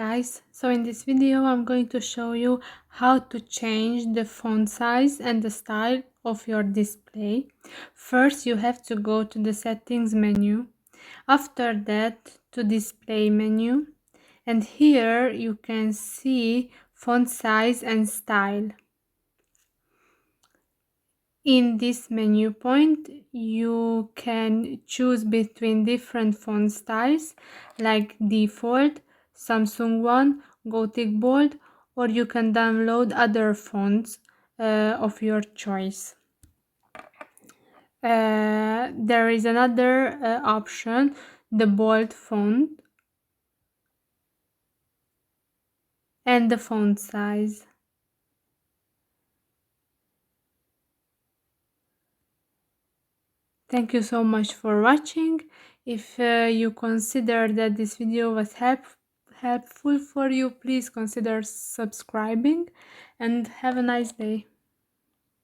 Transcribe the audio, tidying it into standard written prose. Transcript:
guys, so in this video I'm going to show you how to change the font size and the style of your display. First you have to go to the settings menu, after that to display menu, and here you can see font size and style. In this menu point you can choose between different font styles like default, Samsung one, Gothic bold, or you can download other fonts of your choice. There is another option, the bold font and the font size. Thank you so much for watching. If you consider that this video was helpful for you, please consider subscribing and have a nice day.